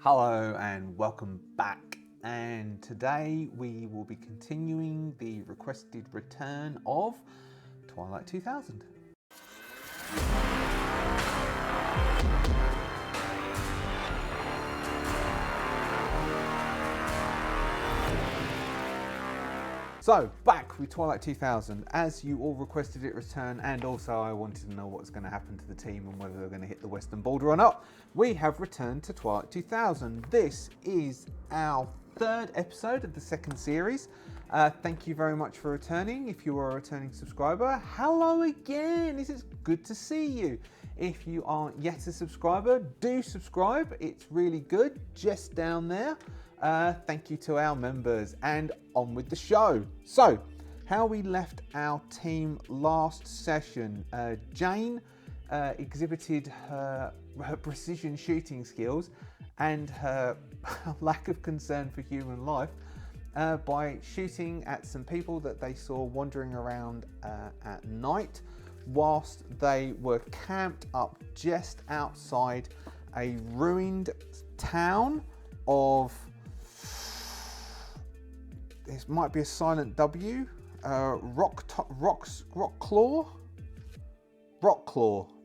Hello and welcome back, and today we will be continuing the requested return of Twilight 2000. So, back with Twilight 2000, as you all requested it return, and also I wanted to know what's going to happen to the team and whether they're going to hit the western border or not. We have returned to Twilight 2000. This is our third episode of the second series. Thank you very much for returning. If you are a returning subscriber, hello again. This is good to see you. If you aren't yet a subscriber, do subscribe. It's really good, just down there. Thank you to our members, and on with the show. So, how we left our team last session. Jane exhibited her precision shooting skills and her lack of concern for human life by shooting at some people that they saw wandering around at night whilst they were camped up just outside a ruined town of... This might be a silent W. Rocklaw.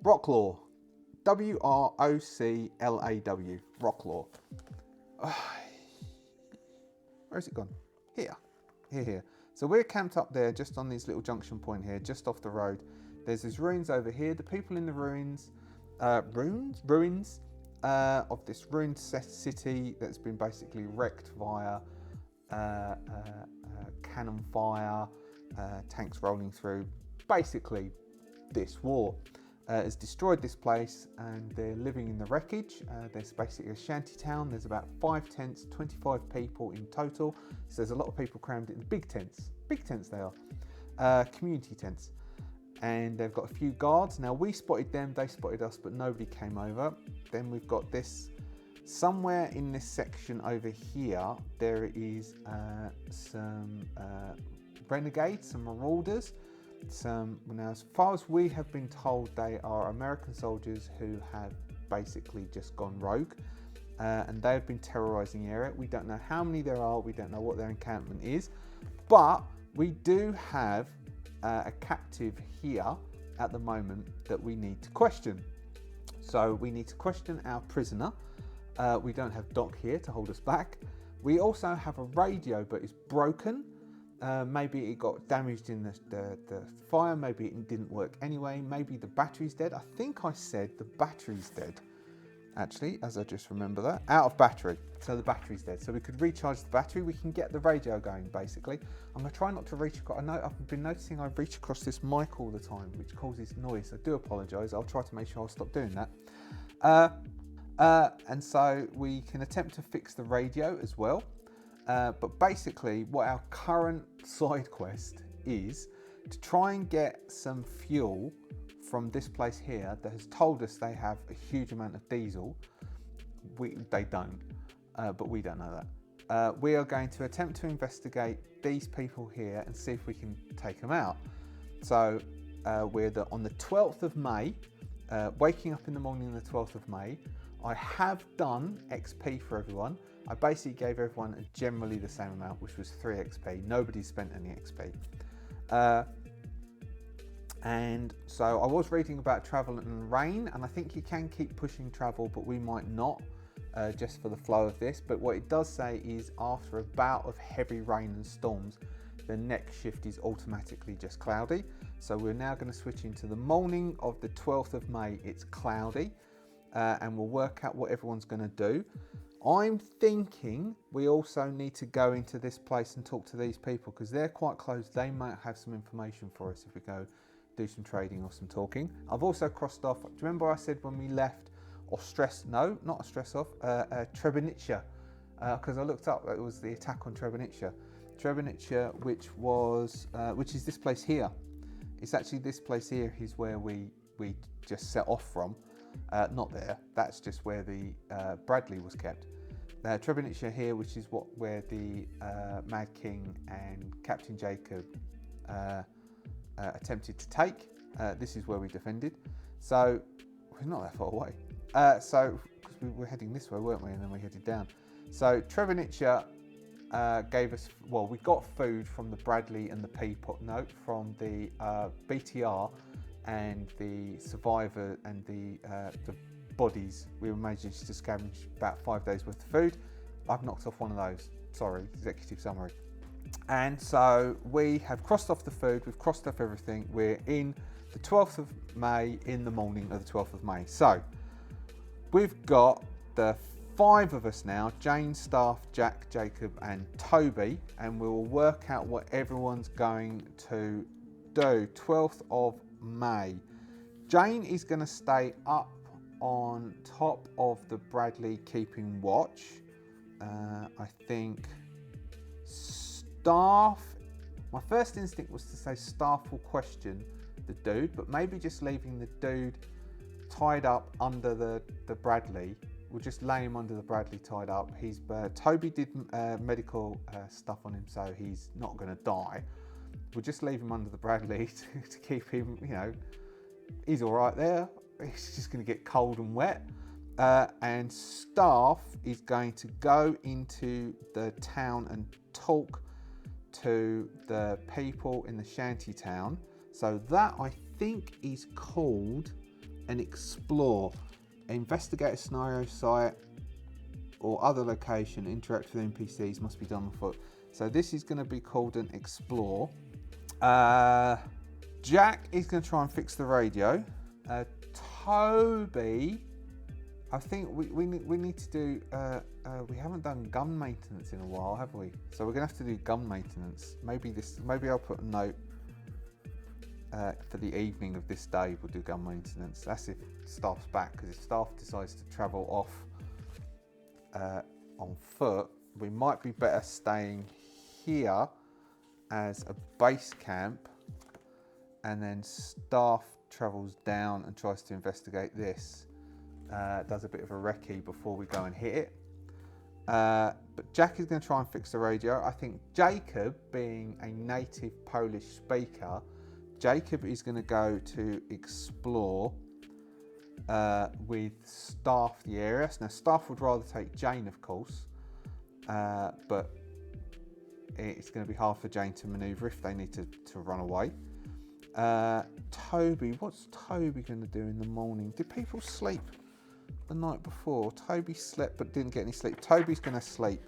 Rocklaw. W-R-O-C-L-A-W. Rocklaw. Where's it gone? Here. So we're camped up there, just on this little junction point here, just off the road. There's these ruins over here. The people in the ruins of this ruined city that's been basically wrecked via cannon fire, tanks rolling through. Basically, this war has destroyed this place, and they're living in the wreckage. There's basically a shanty town. There's about 5 tents, 25 people in total. So there's a lot of people crammed in big tents. Big tents they are. Community tents. And they've got a few guards. Now, we spotted them, they spotted us, but nobody came over. Then we've got this... Somewhere in this section over here, there is some renegades, some marauders. Now, as far as we have been told, they are American soldiers who have basically just gone rogue, and they have been terrorizing the area. We don't know how many there are. We don't know what their encampment is, but we do have a captive here at the moment that we need to question. So we need to question our prisoner. We don't have Doc here to hold us back. We also have a radio, but it's broken. Maybe it got damaged in the fire. Maybe it didn't work anyway. Maybe the battery's dead. I think I said the battery's dead, actually, as I just remember that. Out of battery. So the battery's dead. So we could recharge the battery. We can get the radio going, basically. I'm going to try not to reach across. I know I've been noticing I reach across this mic all the time, which causes noise. I do apologise. I'll try to make sure I'll stop doing that. And so we can attempt to fix the radio as well. But basically what our current side quest is to try and get some fuel from this place here that has told us they have a huge amount of diesel. They don't, but we don't know that. We are going to attempt to investigate these people here and see if we can take them out. So we're on the 12th of May, waking up in the morning on the 12th of May. I have done XP for everyone. I basically gave everyone generally the same amount, which was 3 XP. Nobody spent any XP. And so I was reading about travel and rain, and I think you can keep pushing travel, but we might not, just for the flow of this. But what it does say is after a bout of heavy rain and storms, the next shift is automatically just cloudy. So we're now going to switch into the morning of the 12th of May. It's cloudy. And we'll work out what everyone's going to do. I'm thinking we also need to go into this place and talk to these people because they're quite close. They might have some information for us if we go do some trading or some talking. I've also crossed off, do you remember I said when we left Treblinka, because I looked up, it was the attack on Treblinka, which is this place here. It's actually this place here is where we just set off from. Not there, that's just where the Bradley was kept. Treblinka here, which is where the Mad King and Captain Jacob attempted to take. This is where we defended. So we're not that far away. So we were heading this way, weren't we? And then we headed down. So Treblinka gave us, well, we got food from the Bradley and the Peapod, no, from the BTR and the Survivor and the bodies. We were managed to scavenge about 5 days worth of food. I've knocked off one of those. Sorry, executive summary. And so we have crossed off the food, we've crossed off everything. We're in the 12th of May, in the morning of the 12th of May. So we've got the 5 of us now, Jane, Staff, Jack, Jacob and Toby, and we will work out what everyone's going to do. 12th of May. Jane is going to stay up on top of the Bradley keeping watch. I think Staff, my first instinct was to say Staff will question the dude, but maybe just leaving the dude tied up under the Bradley. We'll just lay him under the Bradley tied up. He's Toby did medical stuff on him, so he's not going to die. We'll just leave him under the Bradley to keep him, you know, he's all right there. He's just going to get cold and wet. And Staff is going to go into the town and talk to the people in the shanty town. So that, I think, is called an explore. Investigate a scenario site or other location, interact with NPCs, must be done on foot. So this is going to be called an explore. Jack is going to try and fix the radio. Toby, I think we need to do, we haven't done gun maintenance in a while, have we? So we're going to have to do gun maintenance. Maybe I'll put a note for the evening of this day, we'll do gun maintenance. That's if Staff's back, because if Staff decides to travel off on foot, we might be better staying here as a base camp, and then Staff travels down and tries to investigate this. Does a bit of a recce before we go and hit it. But Jack is going to try and fix the radio. I think Jacob, being a native Polish speaker, Jacob is going to go to explore with Staff the area. Now Staff would rather take Jane, of course, but it's going to be hard for Jane to manoeuvre if they need to run away. Toby, what's Toby going to do in the morning? Did people sleep the night before? Toby slept but didn't get any sleep. Toby's going to sleep.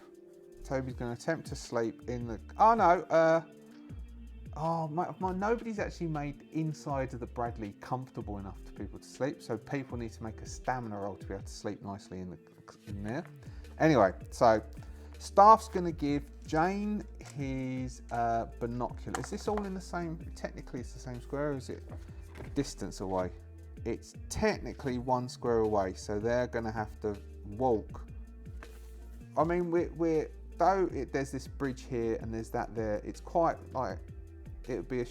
Toby's going to attempt to sleep in the... Oh no, nobody's actually made inside of the Bradley comfortable enough for people to sleep, so people need to make a stamina roll to be able to sleep nicely in there. Anyway, so Staff's going to give Jane his binocular. Is this all in the same? Technically, it's the same square. Or is it distance away? It's technically 1 square away, so they're going to have to walk. I mean, there's this bridge here and there's that there. It's quite like it would be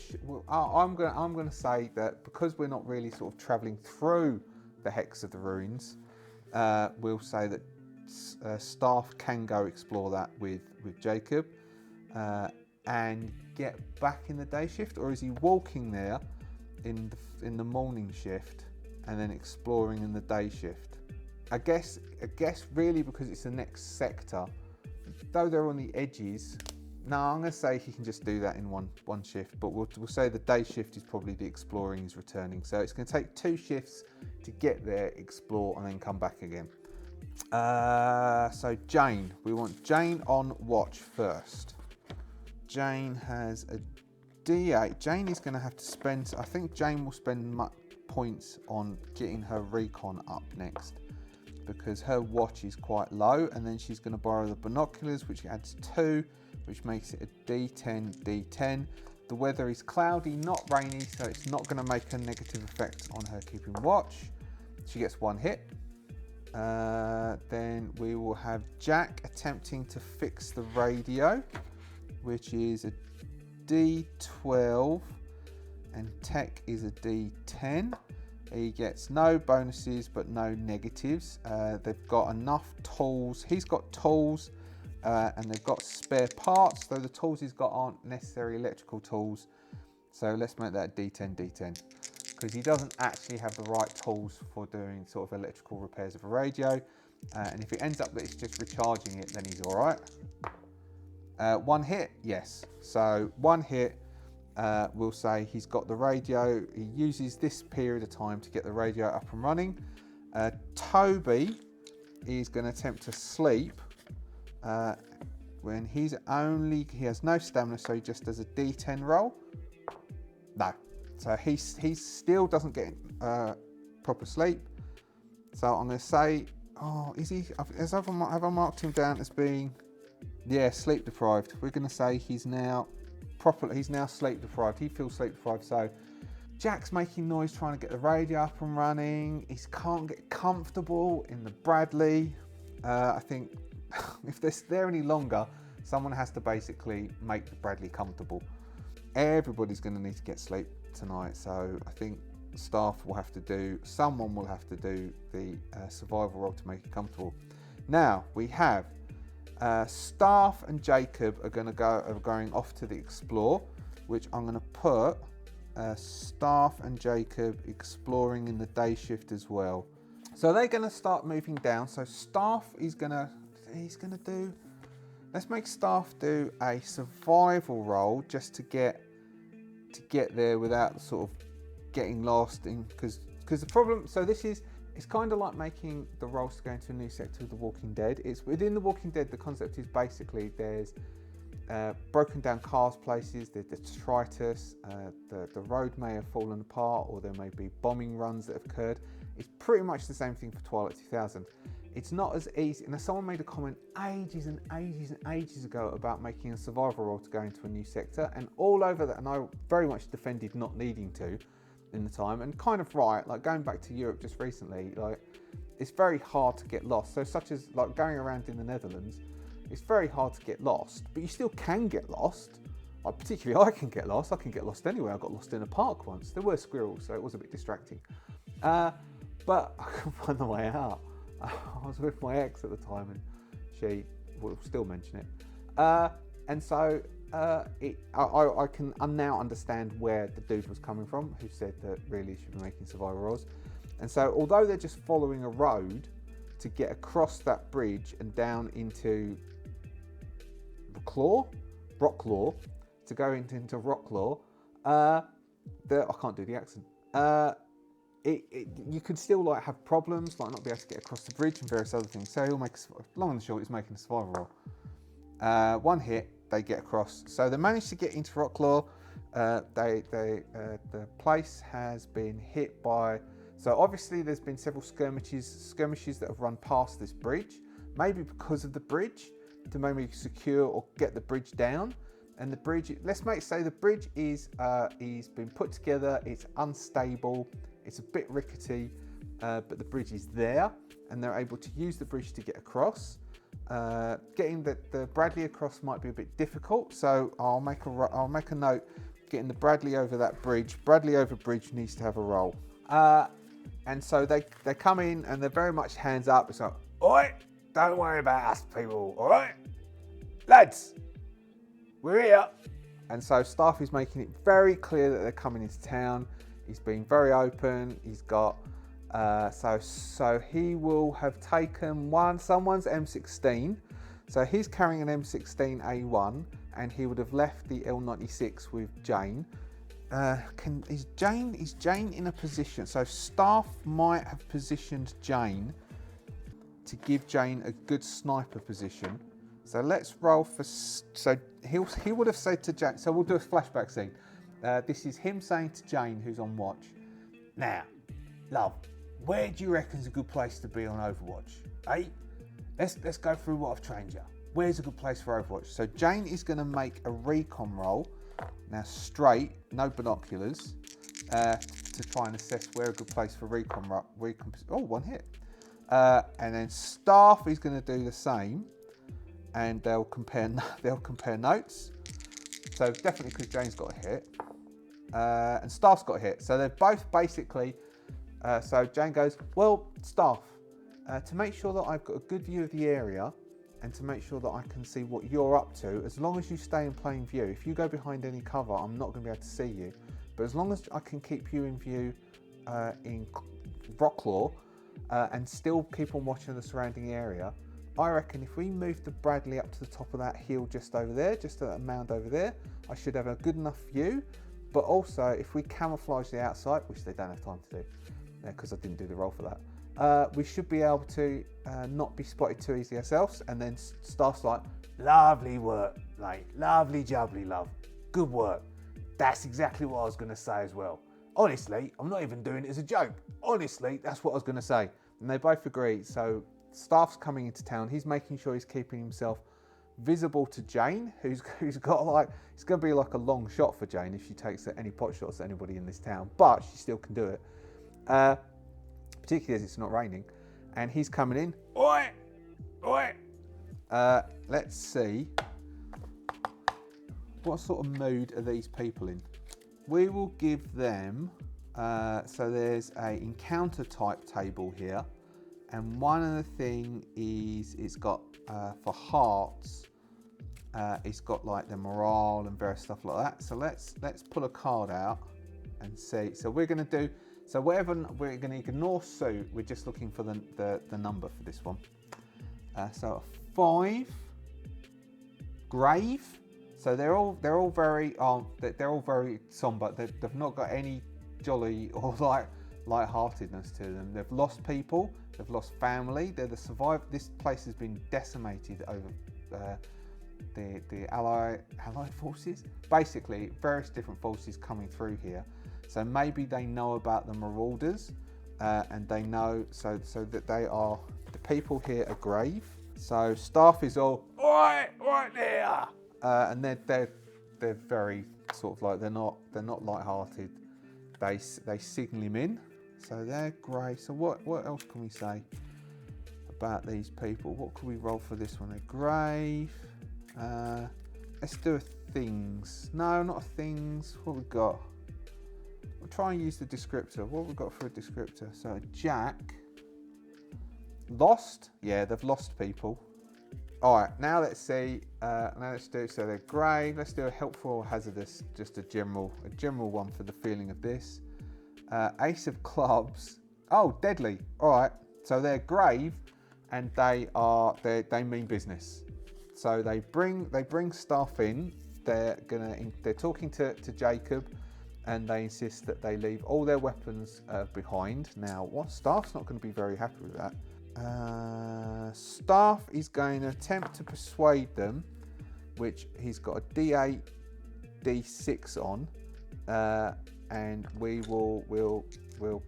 I'm going to say that because we're not really sort of travelling through the hex of the ruins, we'll say that Staff can go explore that with Jacob and get back in the day shift, or is he walking there in the morning shift and then exploring in the day shift? I guess really because it's the next sector, though they're on the edges. No, I'm going to say he can just do that in one shift, but we'll say the day shift is probably the exploring is returning. So it's going to take 2 shifts to get there, explore, and then come back again. So Jane, we want Jane on watch first. Jane has a D8. Jane is going to have to spend, I think Jane will spend points on getting her recon up next, because her watch is quite low, and then she's going to borrow the binoculars, which adds 2, which makes it a D10, D10. The weather is cloudy, not rainy, so it's not going to make a negative effect on her keeping watch. She gets 1 hit. Then we will have Jack attempting to fix the radio, which is a D12, and Tech is a D10. He gets no bonuses but no negatives. They've got enough tools. He's got tools and they've got spare parts, though the tools he's got aren't necessarily electrical tools. So let's make that a D10, D10. Because he doesn't actually have the right tools for doing sort of electrical repairs of a radio. And if it ends up that it's just recharging it, then he's all right. One hit, yes. So one hit, we'll say he's got the radio. He uses this period of time to get the radio up and running. Toby is going to attempt to sleep when he has no stamina, so he just does a D10 roll. No, so he still doesn't get proper sleep. So I'm going to say, have I marked him down as being, sleep deprived. We're going to say he's now sleep deprived. He feels sleep deprived. So Jack's making noise trying to get the radio up and running. He can't get comfortable in the Bradley. I think if they're there any longer, someone has to basically make the Bradley comfortable. Everybody's going to need to get sleep tonight. So I think someone will have to do the survival roll to make it comfortable. Now we have Staff and Jacob are going off to the explore, which I'm going to put Staff and Jacob exploring in the day shift as well. So they're going to start moving down. So Staff he's going to do. Let's make Staff do a survival roll just to get there without sort of getting lost in, because the problem. So it's kind of like making the rolls to go into a new sector of The Walking Dead. It's within The Walking Dead. The concept is basically there's broken down cars places, there's detritus, the road may have fallen apart, or there may be bombing runs that have occurred. It's pretty much the same thing for Twilight 2000. It's not as easy, and someone made a comment ages and ages and ages ago about making a survival roll to go into a new sector, and all over that, and I very much defended not needing to in the time, and kind of right, like going back to Europe just recently, like it's very hard to get lost. So such as like going around in the Netherlands, it's very hard to get lost, but you still can get lost. Like particularly I can get lost. I can get lost anywhere. I got lost in a park once. There were squirrels, so it was a bit distracting. But I couldn't find the way out. I was with my ex at the time, and she will still mention it. And so I can now understand where the dude was coming from, who said that really should be making survival rolls. And so although they're just following a road to get across that bridge and down into Rocklaw, to go into Rocklaw, I can't do the accent. You could still like have problems, like not be able to get across the bridge and various other things. So long and short, he's making a survival roll. One hit, they get across. So they managed to get into Rocklaw. The place has been hit by. So obviously there's been several skirmishes that have run past this bridge. Maybe because of the bridge, to maybe secure or get the bridge down. And the bridge, say the bridge is been put together. It's unstable. It's a bit rickety, but the bridge is there, and they're able to use the bridge to get across. Getting the Bradley across might be a bit difficult, so I'll make a note. Getting the Bradley over that bridge. Bradley over bridge needs to have a roll. And so they come in, and they're very much hands up. It's like, oi, don't worry about us people, all right, lads, we're here. And so Staff is making it very clear that they're coming into town. He's being very open. He's got so he will have taken someone's M16. So he's carrying an M16A1, and he would have left the L96 with Jane. Is Jane in a position? So Staff might have positioned Jane to give Jane a good sniper position. So let's roll for. So he would have said to Jane. So we'll do a flashback scene. This is him saying to Jane, who's on watch, now, love, where do you reckon's a good place to be on Overwatch? Eh? Let's go through what I've trained you. Where's a good place for Overwatch? So Jane is going to make a recon roll, now straight, no binoculars, to try and assess where a good place for recon. Oh, one hit. And then Staff is going to do the same, and they'll compare notes. So definitely because Jane's got a hit, and Staff's got a hit. So they're both basically. So Jane goes, well, Staff, to make sure that I've got a good view of the area, and to make sure that I can see what you're up to, as long as you stay in plain view. If you go behind any cover, I'm not going to be able to see you. But as long as I can keep you in view in Rocklaw, and still keep on watching the surrounding area, I reckon if we move the Bradley up to the top of that hill just over there, just at that mound over there, I should have a good enough view. But also, if we camouflage the outside, which they don't have time to do, because I didn't do the roll for that, we should be able to not be spotted too easily ourselves. And then Staff's like, lovely work, mate, lovely jubbly, love, good work. That's exactly what I was going to say as well. Honestly, I'm not even doing it as a joke. Honestly, that's what I was going to say. And they both agree. So Staff's coming into town. He's making sure he's keeping himself visible to Jane, who's got like, it's going to be like a long shot for Jane if she takes any pot shots at anybody in this town, but she still can do it, particularly as it's not raining. And he's coming in. Oi, oi. Let's see, what sort of mood are these people in? We will give them, so there's a encounter type table here, and one of the thing is it's got for hearts, it's got like the morale and various stuff like that. So let's pull a card out and see. So we're going to do, so whatever, we're going to ignore suit. We're just looking for the number for this one. So a 5, grave. So they're all very somber. They've not got any jolly or light-heartedness to them. They've lost people. They've lost family. They're the survivor. This place has been decimated over the Allied forces. Basically, various different forces coming through here. So maybe they know about the Marauders, and they know so that they are, the people here are grave. So Staff is all right there, and they're very sort of like they're not light-hearted. They signal him in. So they're grey. So what else can we say about these people? What could we roll for this one? They're grave. Let's do a things. No, not a things. What we got? We'll try and use the descriptor. What have we got for a descriptor? So a Jack. Lost. Yeah, they've lost people. All right. Now let's see. Now let's do. So they're grave. Let's do a helpful or hazardous. Just a general one for the feeling of this. Ace of clubs. Oh, deadly. All right. So they're grave, and they mean business. So they bring Staff in. They're talking to Jacob, and they insist that they leave all their weapons behind. Now, what Staff's not going to be very happy with that. Staff is going to attempt to persuade them, which he's got a D8, D6 on. And we'll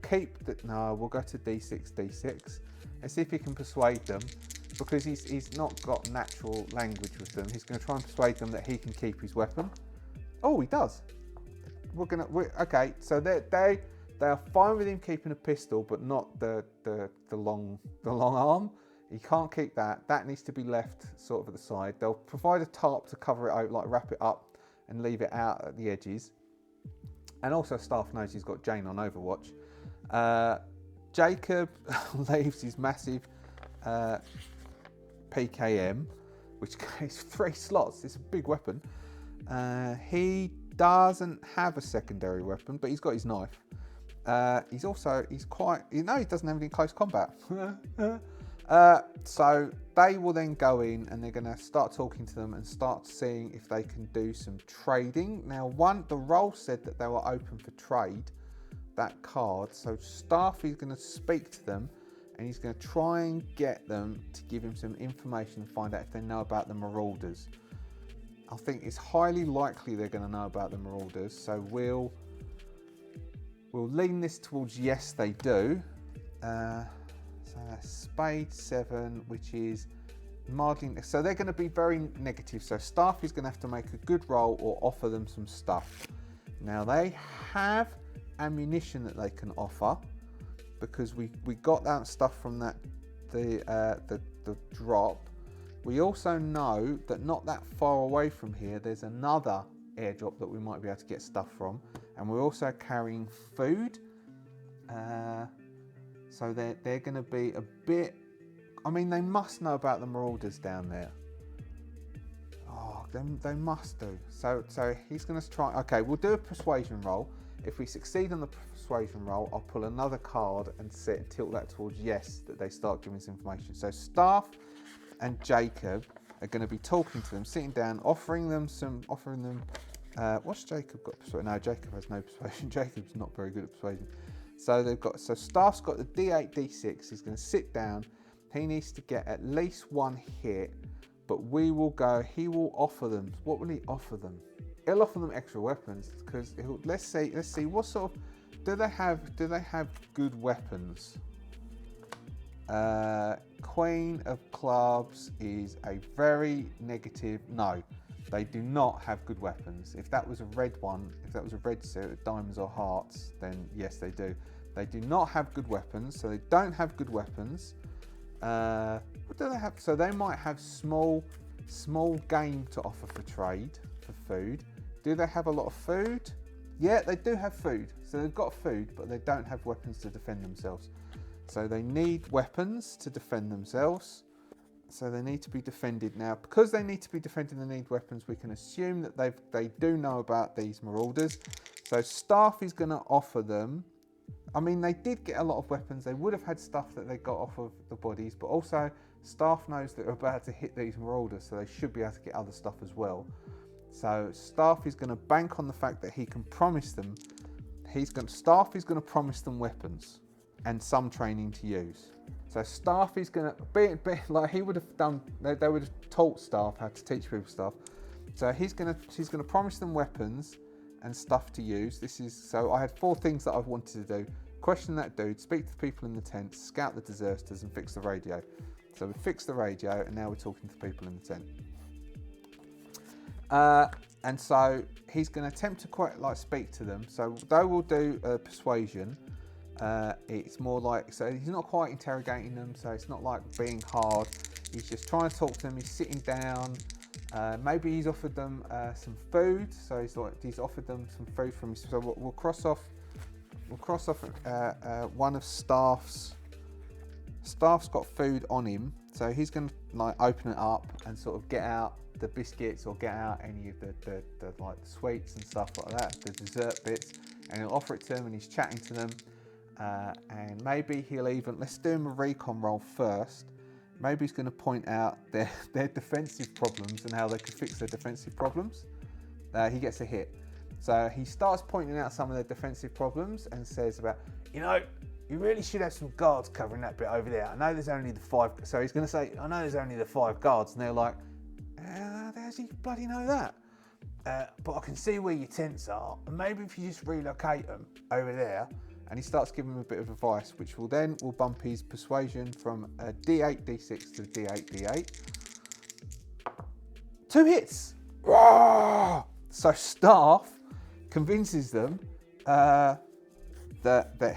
keep that. No, we'll go to D6 and see if he can persuade them, because he's not got natural language with them. He's going to try and persuade them that he can keep his weapon. Oh, he does. Okay. So they are fine with him keeping a pistol, but not the long arm. He can't keep that. That needs to be left sort of at the side. They'll provide a tarp to cover it out, like wrap it up and leave it out at the edges. And also Staff knows he's got Jane on Overwatch. Jacob leaves his massive PKM, which carries 3 slots. It's a big weapon. He doesn't have a secondary weapon, but he's got his knife. He's quite, he doesn't have any close combat. So they will then go in and they're going to start talking to them and start seeing if they can do some trading. Now, the roll said that they were open for trade, that card. So Staff is going to speak to them, and he's going to try and get them to give him some information and find out if they know about the Marauders. I think it's highly likely they're going to know about the Marauders. So we'll lean this towards yes, they do. So that's spade 7, which is mildly. So they're going to be very negative. So Staff is going to have to make a good roll or offer them some stuff. Now they have ammunition that they can offer, because we got that stuff from the drop. We also know that not that far away from here, there's another airdrop that we might be able to get stuff from, and we're also carrying food. So they're going to be a bit. I mean, they must know about the Marauders down there. Oh, they must do. So he's going to try. Okay, we'll do a persuasion roll. If we succeed on the persuasion roll, I'll pull another card and tilt that towards yes, that they start giving us information. So Staff and Jacob are going to be talking to them, sitting down, offering them. What's Jacob got? Persuasion? No, Jacob has no persuasion. Jacob's not very good at persuasion. So Staff's got the D8, D6. He's going to sit down. He needs to get at least one hit, but he will offer them. What will he offer them? He'll offer them extra weapons because let's see what sort of do they have good weapons? Queen of Clubs is a very negative. No, they do not have good weapons. If that was a red one, if that was a red set of diamonds or hearts, then yes, they do. They do not have good weapons, so they don't have good weapons. What do they have? So they might have small game to offer for trade, for food. Do they have a lot of food? Yeah, they do have food. So they've got food, but they don't have weapons to defend themselves. So they need weapons to defend themselves. So they need to be defended. Now, because they need to be defended and need weapons, we can assume that they do know about these marauders. So Staff is going to offer them. I mean, they did get a lot of weapons. They would have had stuff that they got off of the bodies, but also Staff knows that they're about to hit these marauders, so they should be able to get other stuff as well. So Staff is going to bank on the fact that he can promise them. Staff is going to promise them weapons and some training to use. So Staff is going to be like he would have done. They would have taught Staff how to teach people stuff. So he's going to promise them weapons and stuff to use. So I had 4 things that I wanted to do: question that dude, speak to the people in the tent, scout the deserters, and fix the radio. So we fixed the radio, and now we're talking to people in the tent. And so he's going to attempt to speak to them. So they will do persuasion. It's more like, so he's not quite interrogating them. So it's not like being hard. He's just trying to talk to them. He's sitting down. Maybe he's offered them some food. So he's offered them some food from. So we'll cross off. One of Staff's. Staff's got food on him. So he's going to open it up and sort of get out the biscuits or get out any of the sweets and stuff like that, the dessert bits, and he'll offer it to them, and he's chatting to them, and maybe let's do him a recon roll first. Maybe he's going to point out their defensive problems and how they could fix their defensive problems. He gets a hit. So he starts pointing out some of their defensive problems and says about, you really should have some guards covering that bit over there. I know there's only the 5. So he's going to say, I know there's only the 5 guards. And they're like, how does he bloody know that? But I can see where your tents are. And maybe if you just relocate them over there. And he starts giving them a bit of advice, which will bump his persuasion from a D8, D6 to D8, D8. 2 hits. So Staff convinces them that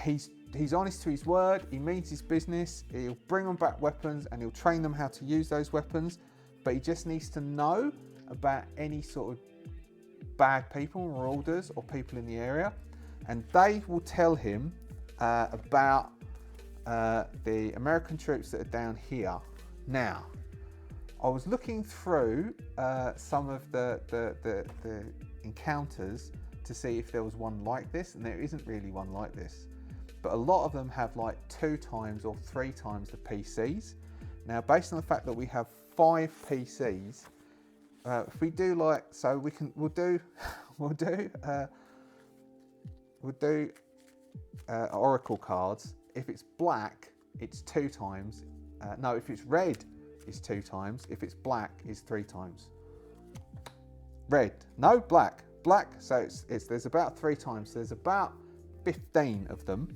he's honest to his word, he means his business, he'll bring them back weapons and he'll train them how to use those weapons, but he just needs to know about any sort of bad people, marauders or people in the area, and they will tell him about the American troops that are down here. Now, I was looking through some of the encounters to see if there was one like this, and there isn't really one like this. But a lot of them have like 2 times or 3 times the PCs. Now, based on the fact that we have 5 PCs, if we do we'll do Oracle cards. If it's black, it's 2 times. No, if it's red, it's 2 times. If it's black, it's 3 times. Red, no, black. Black, so there's about 3 times. So there's about 15 of them.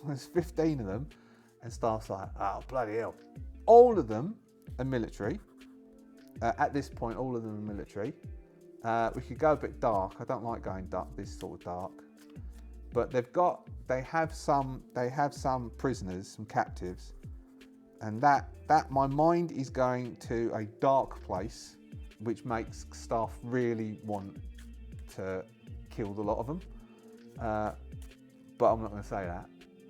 There's 15 of them, and Staff's like, oh, bloody hell. All of them are military. At this point, all of them are military. We could go a bit dark. I don't like going dark, this sort of dark. But they have some prisoners, some captives, and that my mind is going to a dark place, which makes Staff really want to kill the lot of them. But I'm not going to say that.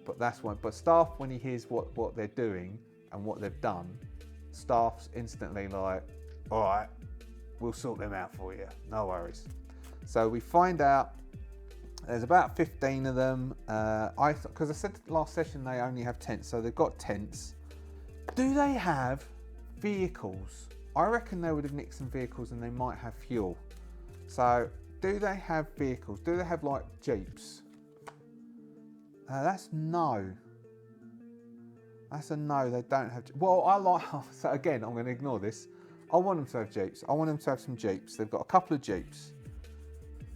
But that's one. But Staff, when he hears what they're doing and what they've done, Staff's instantly like, all right, we'll sort them out for you. No worries. So we find out There's about 15 of them. Because I said last session they only have tents, so they've got tents. Do they have vehicles? I reckon they would have nicked some vehicles and they might have fuel. So, do they have vehicles? Do they have like jeeps? That's no. That's a no, they don't have... Well, so again, I'm going to ignore this. I want them to have jeeps. I want them to have some jeeps. They've got a couple of jeeps.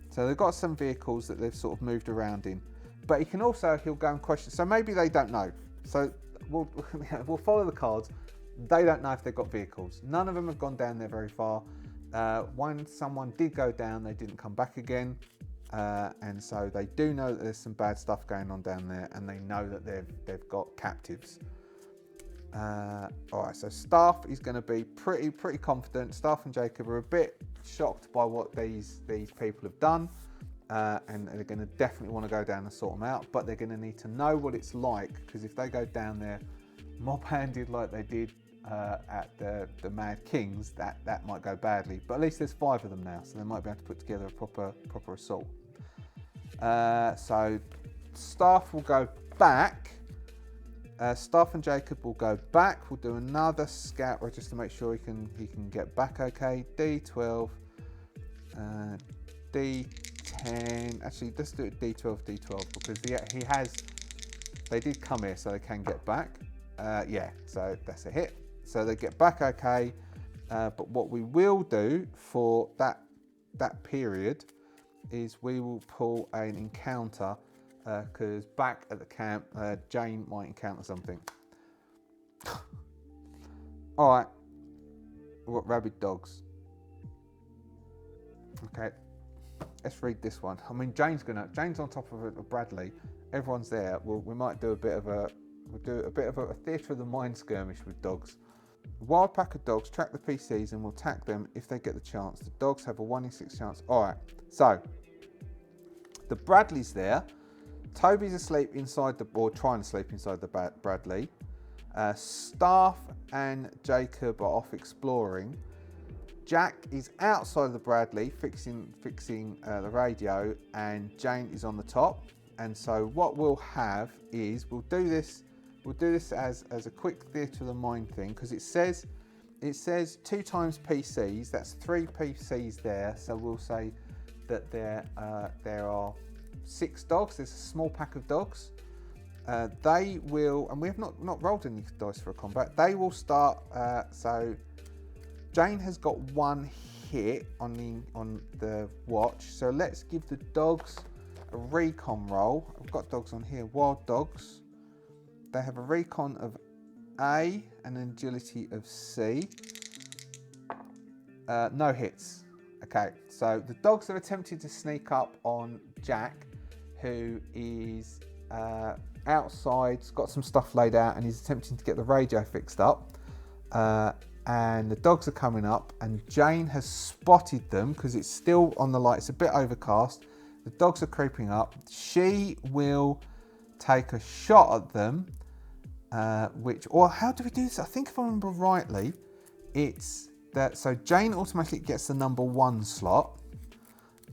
So they've got some vehicles that they've sort of moved around in. But he'll go and question. So maybe they don't know. So we'll follow the cards. They don't know if they've got vehicles. None of them have gone down there very far. Someone did go down, they didn't come back again. And so they do know that there's some bad stuff going on down there, and they know that they've got captives. Alright, so Staff is going to be pretty confident. Staff and Jacob are a bit shocked by what these people have done, and they're going to definitely want to go down and sort them out, but they're going to need to know what it's like, because if they go down there mob-handed like they did at the Mad Kings, that might go badly. But at least there's 5 of them now, so they might be able to put together a proper assault. So Staff will go back. Staff and Jacob will go back. We'll do another scout just to make sure he can get back okay. D12, D10. Actually, let's do it D12, because they did come here, so they can get back. Yeah, so that's a hit. So they get back okay. But what we will do for that period is we will pull an encounter, because back at the camp, Jane might encounter something. Alright, we've got rabid dogs. Okay, let's read this one. I mean, Jane's on top of Bradley. Everyone's there. We might do a bit of a theatre of the mind skirmish with dogs. A wild pack of dogs track the PCs and will attack them if they get the chance. The dogs have a 1 in 6 chance. Alright, so the Bradley's there. Toby's asleep trying to sleep inside the Bradley. Staff and Jacob are off exploring. Jack is outside the Bradley fixing the radio, and Jane is on the top. And so what we'll have is we'll do this as a quick theatre of the mind thing, because it says 2 times PCs. That's 3 PCs there. So we'll say that there are 6 dogs. There's a small pack of dogs. They will, and we have not rolled any dice for a combat. They will start. So Jane has got 1 hit on the watch. So let's give the dogs a recon roll. I've got dogs on here. Wild dogs. They have a recon of A and an agility of C. No hits. Okay, so the dogs have attempted to sneak up on Jack, who is outside, got some stuff laid out, and he's attempting to get the radio fixed up. And the dogs are coming up, and Jane has spotted them because it's still on the light. It's a bit overcast. The dogs are creeping up. She will take a shot at them, or how do we do this? I think if I remember rightly, it's that, so Jane automatically gets the number 1 slot,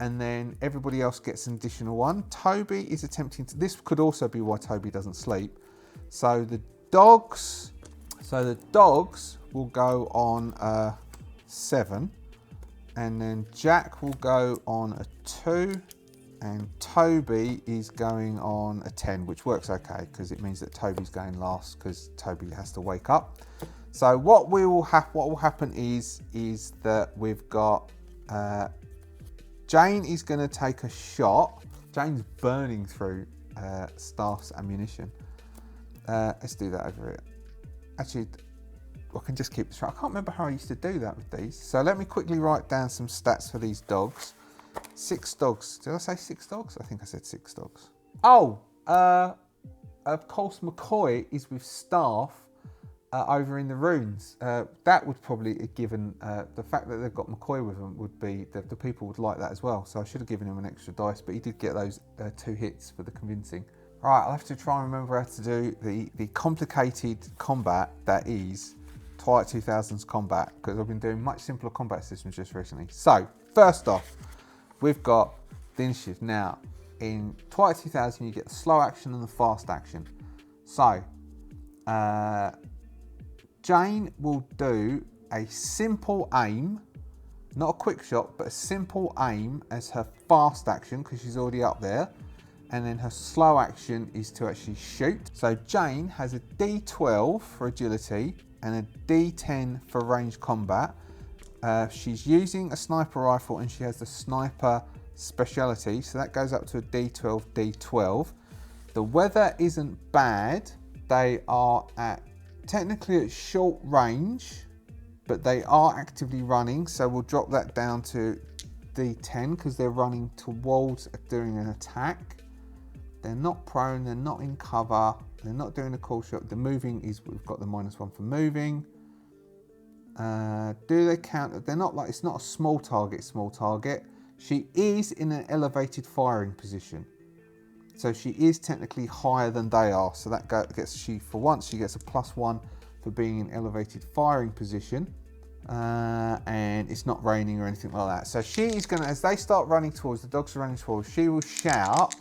and then everybody else gets an additional 1. Toby is attempting to, this could also be why Toby doesn't sleep. So the dogs will go on a 7, and then Jack will go on a 2, and Toby is going on a 10, which works okay because it means that Toby's going last because Toby has to wake up. So what will happen is that we've got Jane is going to take a shot. Jane's burning through Staff's ammunition. Let's do that over here. Actually, I can just keep this. I can't remember how I used to do that with these. So let me quickly write down some stats for these dogs. 6 dogs. Did I say 6 dogs? I think I said 6 dogs. Oh, of course McCoy is with Staff over in the ruins. That would probably have given, the fact that they've got McCoy with them would be, the people would like that as well. So I should have given him an extra dice, but he did get those 2 hits for the convincing. All right, I'll have to try and remember how to do the complicated combat that is Twilight 2000's combat, because I've been doing much simpler combat systems just recently. So, first off, we've got the initiative. Now, in Twilight 2000, you get the slow action and the fast action. So, Jane will do a simple aim, not a quick shot, but a simple aim as her fast action because she's already up there. And then her slow action is to actually shoot. So Jane has a D12 for agility and a D10 for range combat. She's using a sniper rifle and she has the sniper speciality, so that goes up to a D12, D12. The weather isn't bad. They are technically at short range, but they are actively running, so we'll drop that down to D10 because they're running towards doing an attack. They're not prone, they're not in cover, they're not doing a call shot. The moving is, we've got the -1 for moving. Do they count? They're not like, it's not a small target. She is in an elevated firing position. So she is technically higher than they are. So that gets, she gets a +1 for being in elevated firing position. And it's not raining or anything like that. So she is going to, as they start running towards, the dogs are running towards, she will shout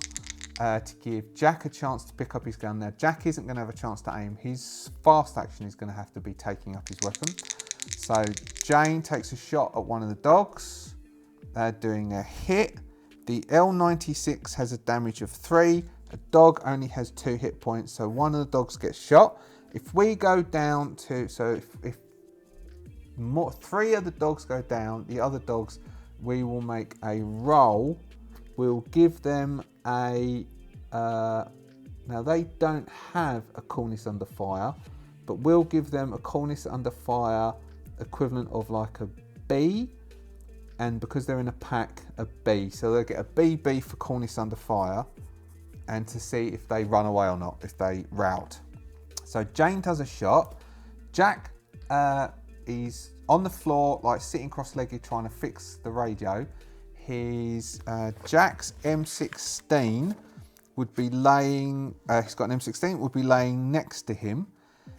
to give Jack a chance to pick up his gun. Now Jack isn't going to have a chance to aim. His fast action is going to have to be taking up his weapon. So Jane takes a shot at one of the dogs, doing a hit. The L96 has a damage of 3. A dog only has 2 hit points, so one of the dogs gets shot. If we go down to, so if 3 of the dogs go down, the other dogs, we will make a roll. We'll give them a, now they don't have a coolness under fire, but we'll give them a coolness under fire equivalent of like a B, and because they're in a pack, a B. So they'll get a BB for coolness under fire, and to see if they run away or not, if they rout. So Jane does a shot. Jack is on the floor, like sitting cross-legged, trying to fix the radio. His Jack's M16 would be laying. He's got an M16. Would be laying next to him.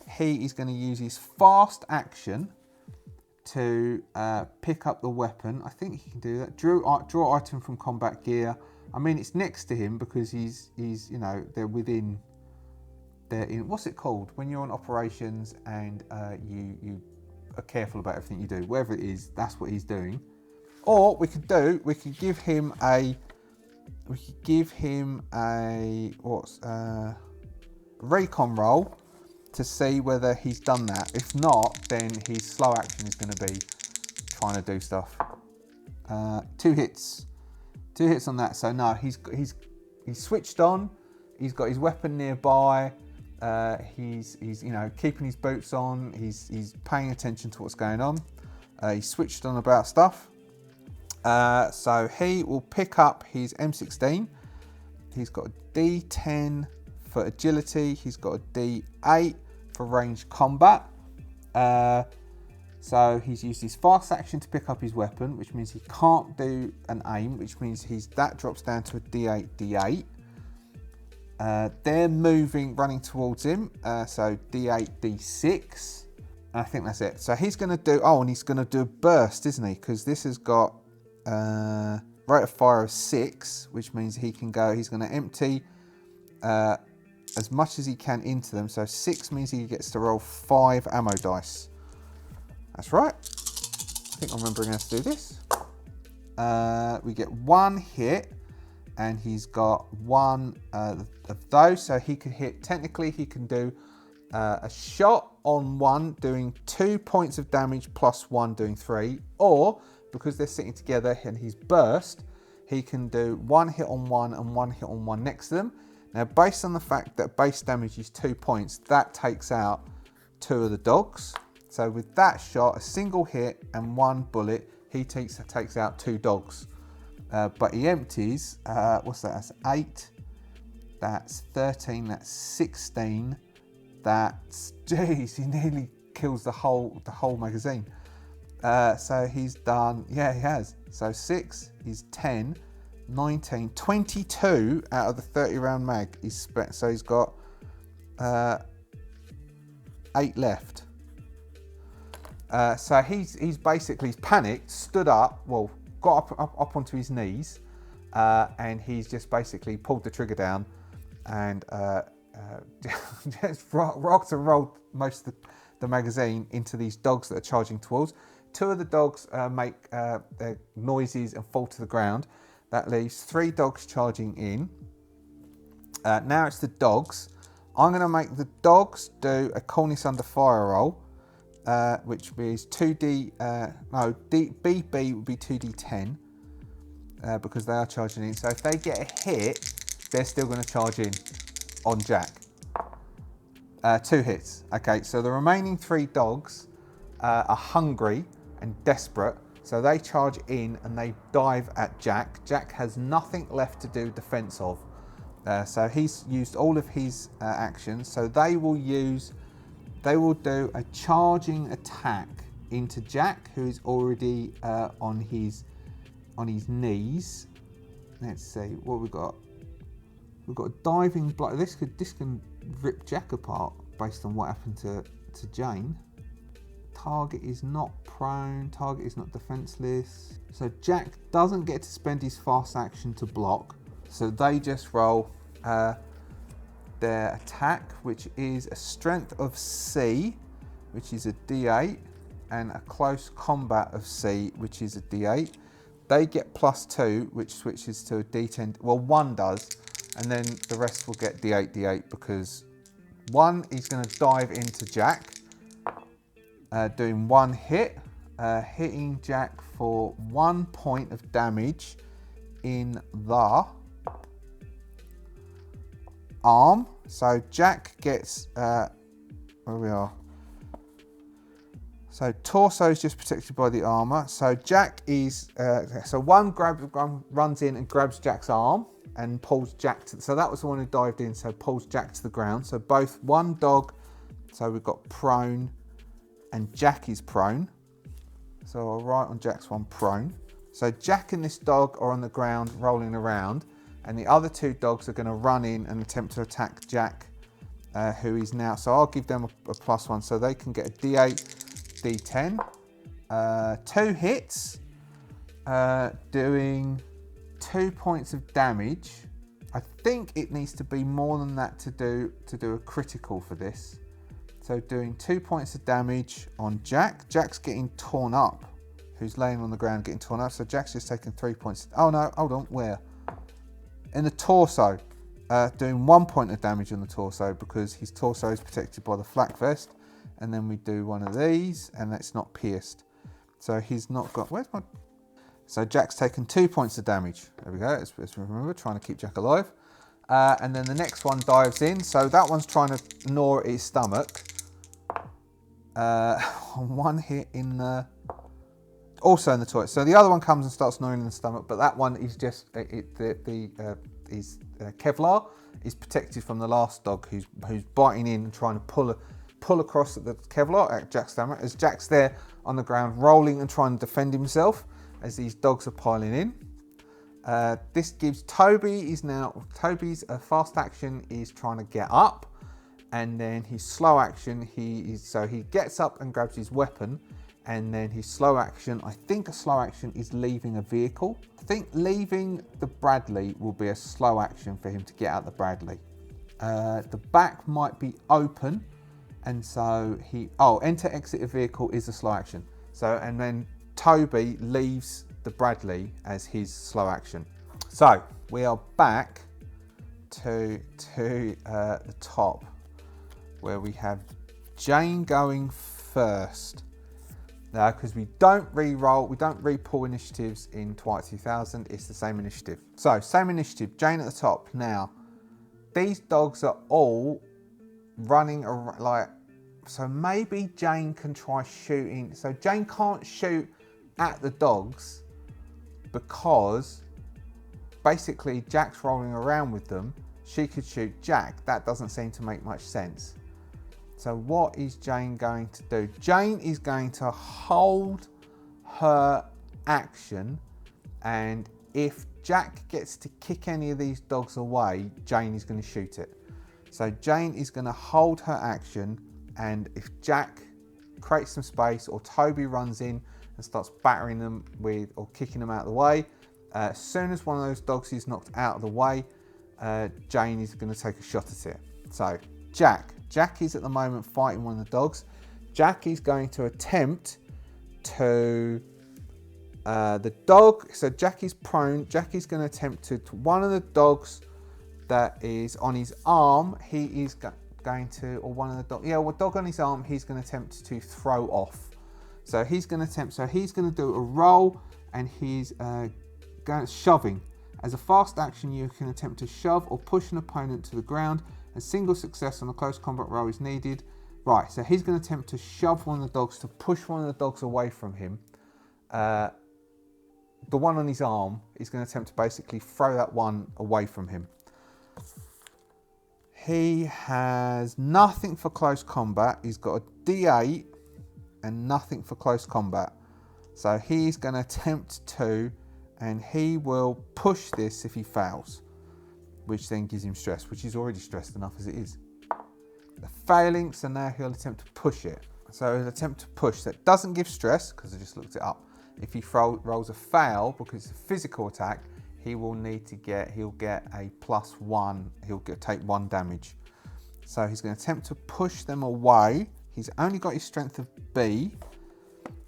He is going to use his fast action to pick up the weapon. I think he can do that. Draw item from combat gear. I mean, it's next to him because he's you know, they're in, what's it called when you're on operations and you are careful about everything you do, whatever it is, that's what he's doing. Or we could give him a recon roll to see whether he's done that. If not, then his slow action is going to be trying to do stuff. 2 hits on that. So no, he's switched on. He's got his weapon nearby. He's you know, keeping his boots on. He's paying attention to what's going on. He's switched on about stuff. So he will pick up his M16. He's got a D10 for agility. He's got a D8 for range combat. So he's used his fast action to pick up his weapon, which means he can't do an aim, which means that drops down to a D8, D8. They're moving, running towards him. So D8, D6. I think that's it. So he's going to do, and he's going to do a burst, isn't he? Because this has got rate of fire of 6, which means he's going to empty as much as he can into them. So 6 means he gets to roll 5 ammo dice. That's right. I think I'm remembering how to do this. We get 1 hit, and he's got 1 of those. So he can hit, technically he can do a shot on 1 doing 2 points of damage plus 1 doing 3, or because they're sitting together and he's burst, he can do 1 hit on 1 and 1 hit on 1 next to them. Now, based on the fact that base damage is 2 points, that takes out 2 of the dogs. So with that shot, a single hit and 1 bullet, he takes out 2 dogs. But he empties, what's that? That's 8, that's 13, that's 16, that's, geez, he nearly kills the whole magazine. So he's done, yeah, he has. So 6, he's 10, 19, 22 out of the 30 round mag he's spent. So he's got 8 left. So he's basically panicked, stood up, well, got up onto his knees, and he's just basically pulled the trigger down and just rocked and rolled most of the magazine into these dogs that are charging towards. 2 of the dogs make their noises and fall to the ground. That leaves 3 dogs charging in. Now it's the dogs. I'm going to make the dogs do a coolness under fire roll, which is 2D, BB would be 2D10, because they are charging in. So if they get a hit, they're still going to charge in on Jack. 2 hits. Okay, so the remaining 3 dogs are hungry and desperate, so they charge in and they dive at Jack. Jack has nothing left to do defense of. So he's used all of his actions. So they will do a charging attack into Jack, who is already on his knees. Let's see what we've got. We've got a diving blow. This can rip Jack apart based on what happened to Jane. Target is not prone. Target is not defenseless. So Jack doesn't get to spend his fast action to block. So they just roll their attack, which is a strength of C, which is a D8, and a close combat of C, which is a D8. They get +2, which switches to a D10. Well, 1 does, and then the rest will get D8, D8, because 1 is going to dive into Jack, doing 1 hit, hitting Jack for 1 point of damage in the arm. So Jack gets where we are. So torso is just protected by the armor. So Jack is so one runs in and grabs Jack's arm and pulls Jack to. So that was the one who dived in. So pulls Jack to the ground. So both one dog. So we've got prone, and Jack is prone. So I'll write on Jack's one prone. So Jack and this dog are on the ground rolling around, and the other 2 dogs are going to run in and attempt to attack Jack, who is now. So I'll give them a +1, so they can get a D8. D10, 2 hits, doing 2 points of damage. I think it needs to be more than that to do a critical for this. So doing 2 points of damage on Jack. Jack's getting torn up, who's laying on the ground getting torn up. So Jack's just taken 3 points. Oh no, hold on, where? In the torso, doing 1 point of damage on the torso because his torso is protected by the flak vest. And then we do one of these, and that's not pierced. So he's not got, where's my, so Jack's taken 2 points of damage. There we go, let's remember, trying to keep Jack alive. And then the next one dives in. So that one's trying to gnaw at his stomach. On 1 hit in the, also in the toilet. So the other one comes and starts gnawing in the stomach, but that one is just, Kevlar is protected from the last dog who's biting in and trying to pull across the Kevlar at Jack's stomach, as Jack's there on the ground rolling and trying to defend himself as these dogs are piling in. This gives Toby's fast action is trying to get up, and then his slow action he gets up and grabs his weapon, and then his slow action, I think a slow action is leaving a vehicle. I think leaving the Bradley will be a slow action for him to get out the Bradley. The back might be open, and so enter exit a vehicle is a slow action. So, and then Toby leaves the Bradley as his slow action. So we are back to the top, where we have Jane going first. Now, because we don't re-pull initiatives in Twilight 2000, it's the same initiative. So, same initiative, Jane at the top. Now, these dogs are all running around, like, so maybe Jane can try shooting. So Jane can't shoot at the dogs because basically Jack's rolling around with them. She could shoot Jack. That doesn't seem to make much sense. So what is Jane going to do? Jane is going to hold her action, and if Jack gets to kick any of these dogs away, Jane is going to shoot it. So Jane is going to hold her action, and if Jack creates some space or Toby runs in and starts battering them with or kicking them out of the way, As soon as one of those dogs is knocked out of the way, Jane is going to take a shot at it. So Jack is at the moment fighting one of the dogs. Jack is going to attempt to the dog. So Jack is prone. Jack is going to attempt to one of the dogs that is on his arm. He is going to, or one of the dog, dog on his arm. He's going to attempt to throw off. So he's going to attempt. So he's going to do a roll, and he's going shoving. As a fast action, you can attempt to shove or push an opponent to the ground. A single success on a close combat roll is needed. Right, so he's going to attempt to shove one of the dogs, to push one of the dogs away from him. The one on his arm, he's going to attempt to basically throw that one away from him. He has nothing for close combat. He's got a D8 and nothing for close combat. So he's going to attempt to, and he will push this if he fails, which then gives him stress, which is already stressed enough as it is. Failing, so now he'll attempt to push it. So he'll attempt to push. That doesn't give stress, because I just looked it up. If he rolls a fail, because it's a physical attack, he'll get a +1. Take 1 damage. So he's going to attempt to push them away. He's only got his strength of B.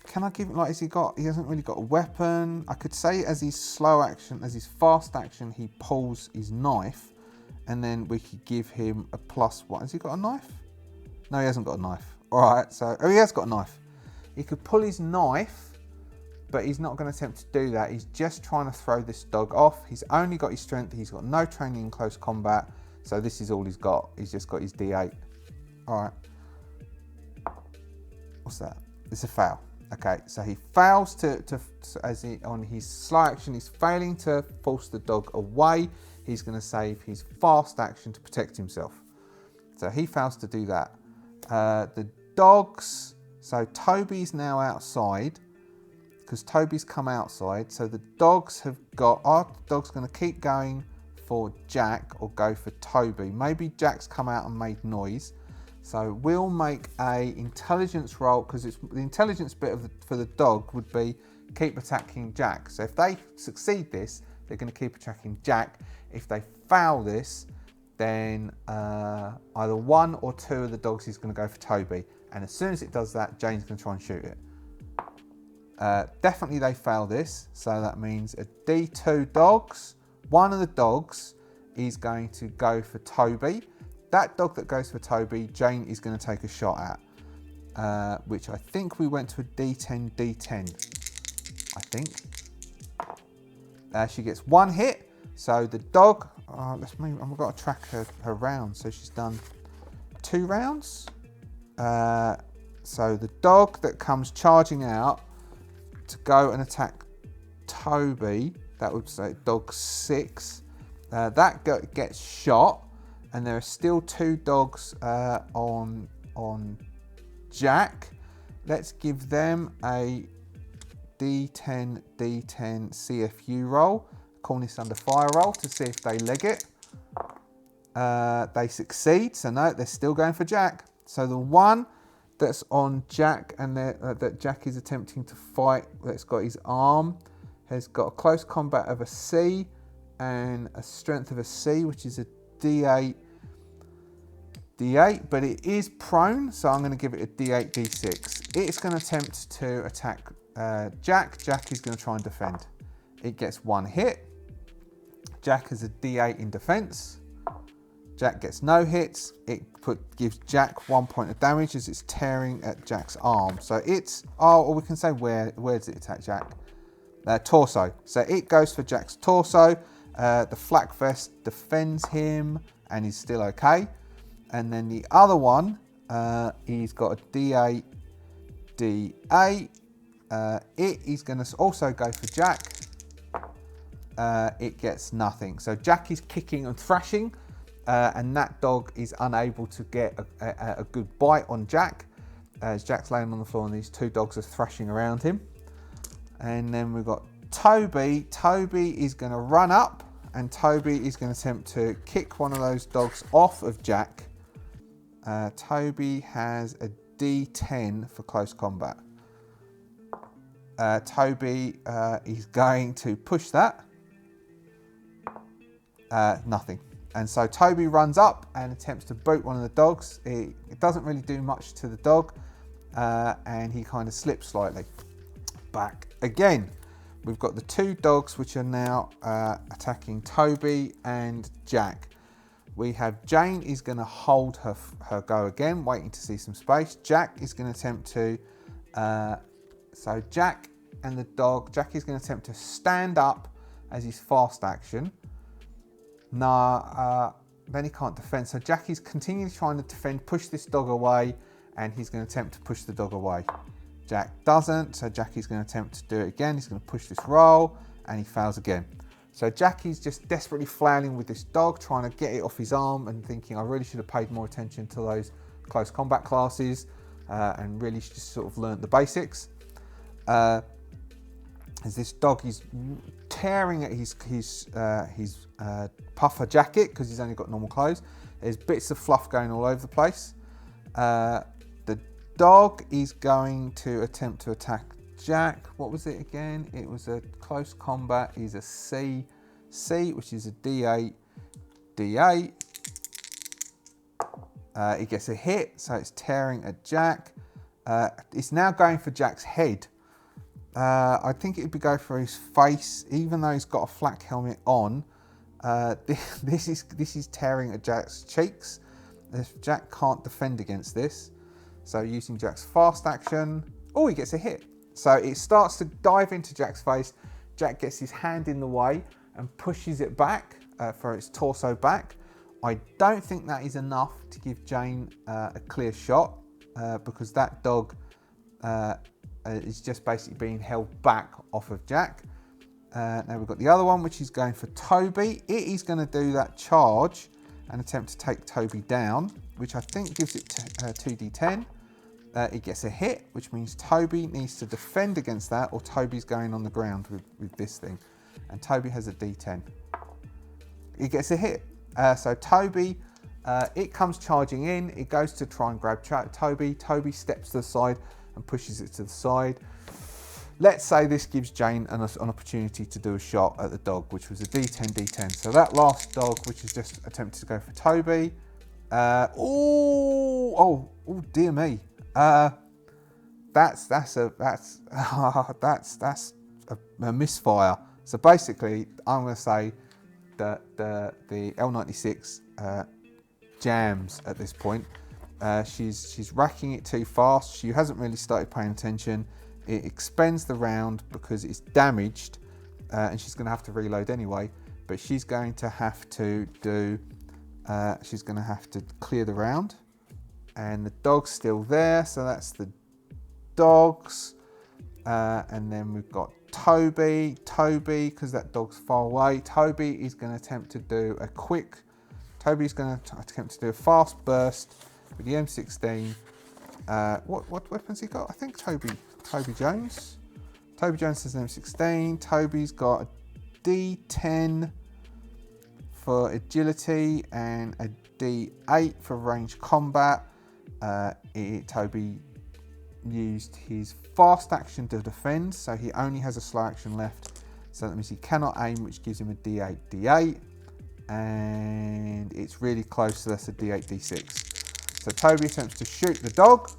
Can I give him, he hasn't really got a weapon. I could say as his slow action, as his fast action, he pulls his knife, and then we could give him a +1. Has he got a knife? No, he hasn't got a knife. All right, so, he has got a knife. He could pull his knife, but he's not going to attempt to do that. He's just trying to throw this dog off. He's only got his strength. He's got no training in close combat. So this is all he's got. He's just got his D8. All right. What's that? It's a fail. Okay, so he fails on his slow action, he's failing to force the dog away. He's going to save his fast action to protect himself. So he fails to do that. The dogs, so Toby's now outside, because Toby's come outside. So the dogs our dog's going to keep going for Jack or go for Toby. Maybe Jack's come out and made noise. So we'll make a intelligence roll, because it's the intelligence bit for the dog would be keep attacking Jack. So if they succeed this, they're going to keep attacking Jack. If they fail this, then either 1 or 2 of the dogs is going to go for Toby. And as soon as it does that, Jane's going to try and shoot it. Definitely they fail this. So that means a D2 dogs. One of the dogs is going to go for Toby. That dog that goes for Toby, Jane is going to take a shot at, which I think we went to a D10, I think. She gets 1 hit. So the dog, I've got to track her rounds. So she's done 2 rounds. So the dog that comes charging out to go and attack Toby, that would say dog 6, that gets shot. And there are still 2 dogs on Jack. Let's give them a D10 CFU roll, Cornice under fire roll, to see if they leg it. They succeed, so no, they're still going for Jack. So the one that's on Jack and that Jack is attempting to fight, that's got his arm, has got a close combat of a C and a strength of a C, which is a D8, but it is prone, so I'm going to give it a D8, D6. It's going to attempt to attack Jack. Jack is going to try and defend. It gets 1 hit. Jack has a D8 in defense. Jack gets no hits. It gives Jack 1 point of damage as it's tearing at Jack's arm. So it's, or we can say where does it attack Jack? Torso. So it goes for Jack's torso. The flak vest defends him and he's still okay. And then the other one, he's got a D8, D8. It is going to also go for Jack. It gets nothing. So Jack is kicking and thrashing, and that dog is unable to get a good bite on Jack. As Jack's laying on the floor and these 2 dogs are thrashing around him. And then we've got Toby. Toby is going to run up, and Toby is going to attempt to kick one of those dogs off of Jack. Toby has a D10 for close combat. Toby is going to push that. Nothing. And so Toby runs up and attempts to boot one of the dogs. It doesn't really do much to the dog, and he kind of slips slightly. Back again. We've got the two dogs which are now attacking Toby and Jack. We have Jane is going to hold her go again, waiting to see some space. Jack is going to attempt to... so Jack and the dog, Jack is going to attempt to stand up as his fast action. Then he can't defend. So Jack is continually trying to defend, push this dog away, and he's going to attempt to push the dog away. Jack doesn't, so Jack is going to attempt to do it again. He's going to push this roll, and he fails again. So Jackie's just desperately flailing with this dog, trying to get it off his arm and thinking, I really should have paid more attention to those close combat classes and really just sort of learnt the basics. As this dog is tearing at his puffer jacket because he's only got normal clothes. There's bits of fluff going all over the place. The dog is going to attempt to attack Jack. What was it again? It was a close combat. He's a C, which is a D8. D8. He gets a hit, so it's tearing at Jack. It's now going for Jack's head. I think it would be going for his face, even though he's got a flak helmet on. This is tearing at Jack's cheeks. If Jack can't defend against this, so using Jack's fast action, oh, he gets a hit. So it starts to dive into Jack's face. Jack gets his hand in the way and pushes it back for its torso back. I don't think that is enough to give Jane a clear shot because that dog is just basically being held back off of Jack. Now we've got the other one, which is going for Toby. It is going to do that charge and attempt to take Toby down, which I think gives it 2d10. It gets a hit, which means Toby needs to defend against that, or Toby's going on the ground with this thing. And Toby has a d10. It gets a hit. So Toby, it comes charging in. It goes to try and grab Toby. Toby steps to the side and pushes it to the side. Let's say this gives Jane an opportunity to do a shot at the dog, which was a d10. So that last dog, which has just attempted to go for Toby. Oh dear me. That's a misfire. So basically, I'm going to say that the L96 jams at this point. She's racking it too fast. She hasn't really started paying attention. It expends the round because it's damaged, and she's going to have to reload anyway. But she's going to have to do. She's going to have to clear the round, and the dog's still there. So that's the dogs, and then we've got Toby, because that dog's far away. Toby is going to attempt to do a quick. Toby's going to attempt to do a fast burst with the M16. What weapons he got? I think Toby Jones. Toby Jones has an M16. Toby's got a D10 for agility and a D8 for range combat. Toby used his fast action to defend, so he only has a slow action left. So that means he cannot aim, which gives him a D8, and it's really close, so that's a D8, D6. So Toby attempts to shoot the dog.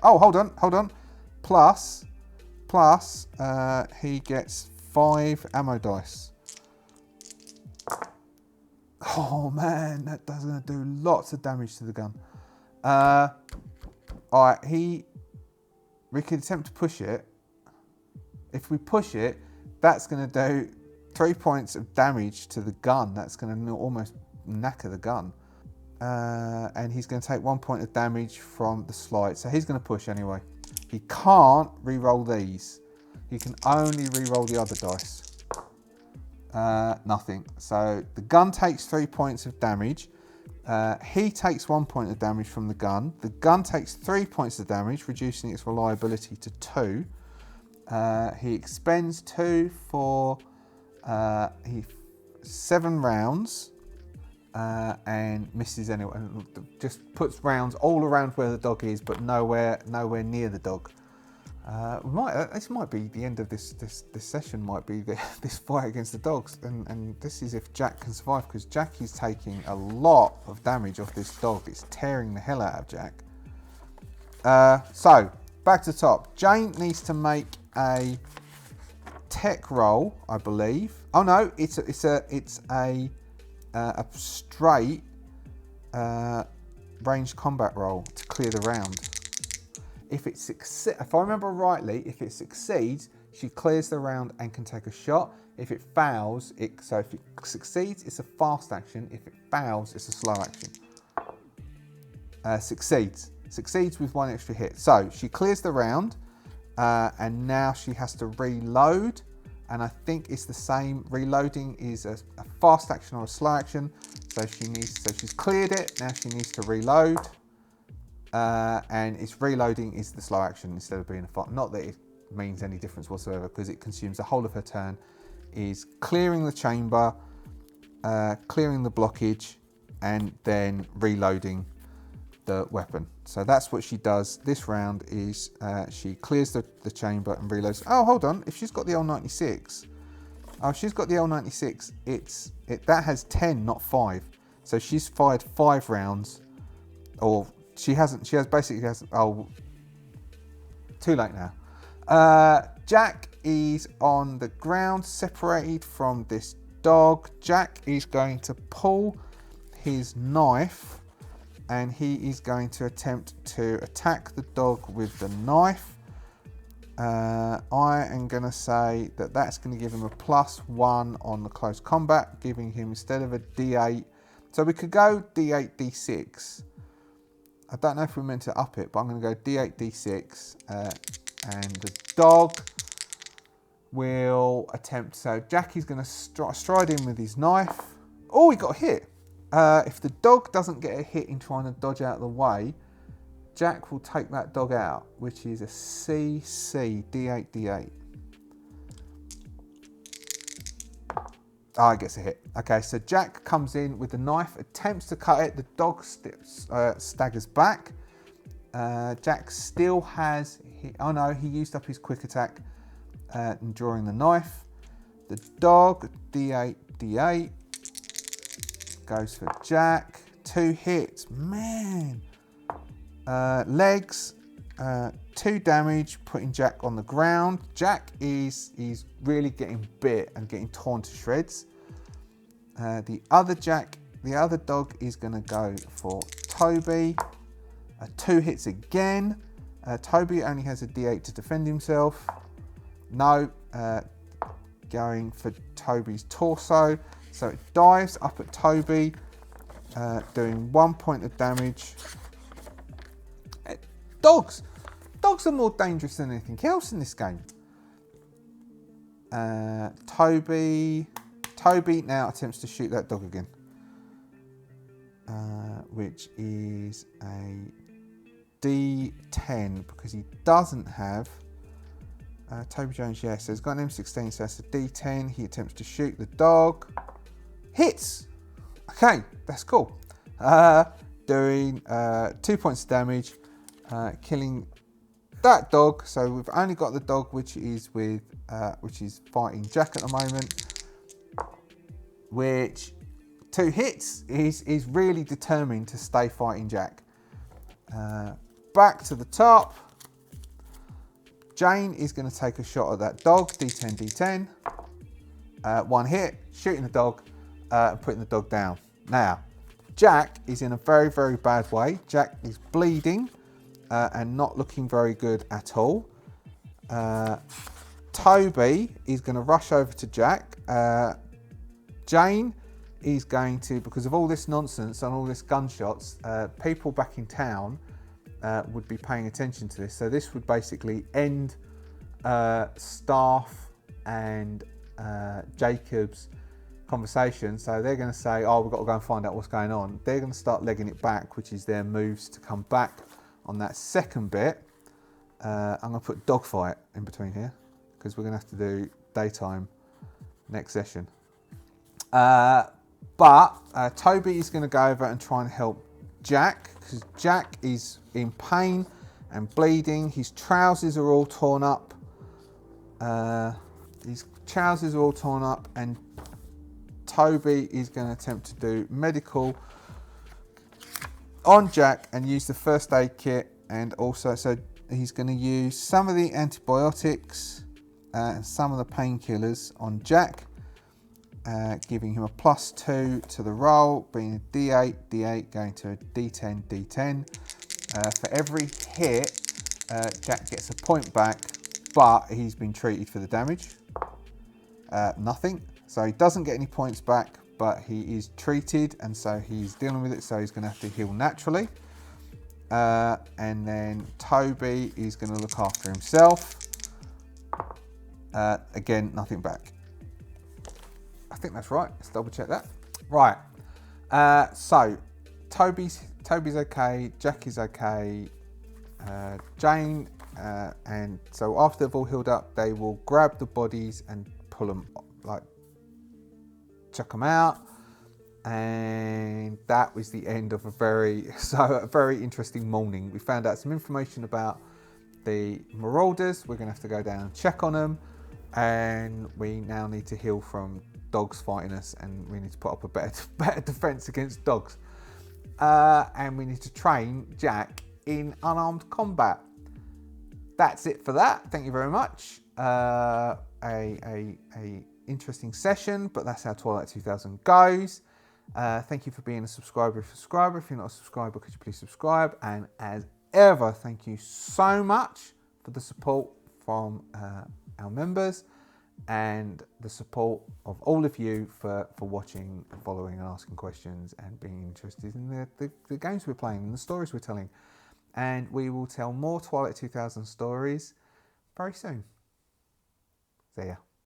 Hold on. Plus, he gets 5 ammo dice. Oh man, that does going to do lots of damage to the gun. Alright, we can attempt to push it. If we push it, that's going to do 3 points of damage to the gun. That's going to almost knacker the gun. And he's going to take 1 point of damage from the slide. So he's going to push anyway. He can't re-roll these. He can only re-roll the other dice. Nothing. So the gun takes 3 points of damage. He takes 1 point of damage from the gun. The gun takes 3 points of damage, reducing its reliability to 2. He expends 2 for 7 rounds. And misses anyway. Just puts rounds all around where the dog is, but nowhere near the dog. This might be the end of this session. Might be this fight against the dogs, and this is if Jack can survive, because Jack is taking a lot of damage off this dog. It's tearing the hell out of Jack. So back to the top. Jane needs to make a tech roll, I believe. Oh no, it's a straight ranged combat roll to clear the round. If I remember rightly, if it succeeds, she clears the round and can take a shot. If it fails, if it succeeds, it's a fast action. If it fails, it's a slow action. Succeeds with 1 extra hit. So she clears the round, and now she has to reload. And I think it's the same. Reloading is a fast action or a slow action. So she's cleared it. Now she needs to reload. And it's reloading is the slow action instead of being a fast. Not that it means any difference whatsoever, because it consumes the whole of her turn. Is clearing the chamber, clearing the blockage, and then reloading the weapon. So that's what she does this round. Is she clears the chamber and reloads. Oh, hold on. If she's got the L96, she's got the L96. That has 10, not 5. So she's fired 5 rounds, or she hasn't. She has basically has. Oh, too late now. Jack is on the ground, separated from this dog. Jack is going to pull his knife, and he is going to attempt to attack the dog with the knife. I am going to say that that's going to give him a +1 on the close combat, giving him, instead of a D8. So we could go D8, D6. I don't know if we're meant to up it, but I'm going to go D8, D6. And the dog will attempt. So Jackie's going to stride in with his knife. Oh, he got hit. If the dog doesn't get a hit in trying to dodge out of the way, Jack will take that dog out, which is a CC, D8, D8. It gets a hit. Okay, so Jack comes in with the knife, attempts to cut it. The dog staggers back. Jack still has... he used up his quick attack drawing the knife. The dog, D8, D8. Goes for Jack. 2 hits. Man. Legs. 2 damage, putting Jack on the ground. Jack is really getting bit and getting torn to shreds. The other dog is going to go for Toby. 2 hits again. Toby only has a D8 to defend himself. No. Going for Toby's torso. So it dives up at Toby, doing 1 point of damage. Dogs are more dangerous than anything else in this game. Toby now attempts to shoot that dog again, which is a D10, because he doesn't have Toby Jones. Yes, so he's got an M16, so that's a D10. He attempts to shoot the dog. Hits. Okay, that's cool. Doing 2 points of damage, killing that dog. So we've only got the dog, which is fighting Jack at the moment. Which 2 hits is really determined to stay fighting Jack. Back to the top. Jane is going to take a shot at that dog. D10, D10. 1 hit, shooting the dog, and putting the dog down. Now, Jack is in a very, very bad way. Jack is bleeding and not looking very good at all. Toby is going to rush over to Jack. Jane is going to, because of all this nonsense and all this gunshots, people back in town would be paying attention to this. So this would basically end Staff and Jacob's conversation. So they're going to say, oh, we've got to go and find out what's going on. They're going to start legging it back, which is their moves to come back on that second bit. I'm going to put dogfight in between here, because we're going to have to do daytime next session. But Toby is going to go over and try and help Jack, because Jack is in pain and bleeding. His trousers are all torn up. And Toby is going to attempt to do medical on Jack and use the first aid kit, and also so he's going to use some of the antibiotics and some of the painkillers on Jack, giving him a +2 to the roll, being a D8 going to a D10. For every hit, Jack gets a point back, but he's been treated for the damage. Nothing. So he doesn't get any points back, but he is treated, and so he's dealing with it, so he's going to have to heal naturally. And then Toby is going to look after himself. Again, nothing back. I think that's right. Let's double check that. Right. So Toby's okay. Jack is okay. Jane and so after they've all healed up, they will grab the bodies and pull them, like chuck them out. And that was the end of a very interesting morning. We found out some information about the Marauders. We're going to have to go down and check on them, and we now need to heal from dogs fighting us, and we need to put up a better defense against dogs. And we need to train Jack in unarmed combat. That's it for that. Thank you very much. A interesting session, but that's how Twilight 2000 goes. Thank you for being a subscriber. If you're not a subscriber, could you please subscribe? And as ever, thank you so much for the support from our members and the support of all of you for watching, following and asking questions and being interested in the games we're playing and the stories we're telling. And we will tell more Twilight 2000 stories very soon. See ya.